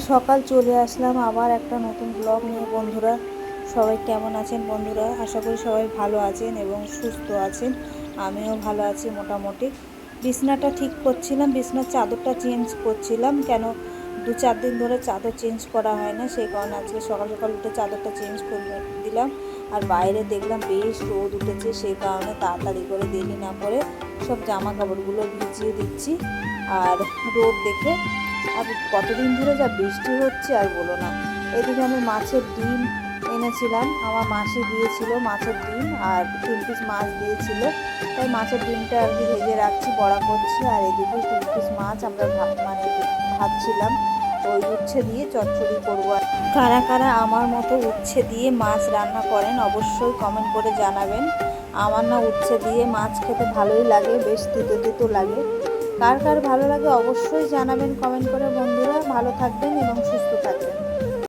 সকাল চলে আসলাম আবার একটা নতুন ব্লগ নিয়ে। বন্ধুরা সবাই কেমন আছেন? বন্ধুরা আশা করি সবাই ভালো আছেন এবং সুস্থ আছেন। আমিও ভালো আছি মোটামুটি। বিছনাটা ঠিক করছিলাম, বিছনার চাদরটা চেঞ্জ করছিলাম। কেন 2-4 দিন ধরে চাদর চেঞ্জ করা হয় না, সেই কারণে আজকে সকাল সকাল উঠে চাদরটা চেঞ্জ করে দিলাম। আর বাইরে দেখলাম বেশ রোদ উঠেছে, সেই কারণে তাড়াতাড়ি করে দেরি না করে সব জামা কাপড়গুলো ভিজিয়ে দিচ্ছি। আর রোদ দেখে, আর কতদিন ধরে যা বৃষ্টি হচ্ছে আর বলো না। এদিকে আমি মাছের ডিম এনেছিলাম, আমার মাসি দিয়েছিল মাছের ডিম, আর 3 পিস মাছ দিয়েছিল, তাই মাছের ডিমটা আর কি ভেজে রাখছি, বড়া করছি। আর এদিকে 3 পিস মাছ আমরা ভাবছিলাম ওই উচ্ছে দিয়ে চচ্চড়ি করবো। কারা কারা আমার মতো উচ্ছে দিয়ে মাছ রান্না করেন অবশ্যই কমেন্ট করে জানাবেন। আমার না উচ্ছে দিয়ে মাছ খেতে ভালোই লাগে, বেশ তিতো তিতো লাগে। কার কার ভালো লাগে অবশ্যই জানাবেন কমেন্ট করে। বন্ধুরা ভালো থাকবেন এবং সুস্থ থাকবেন।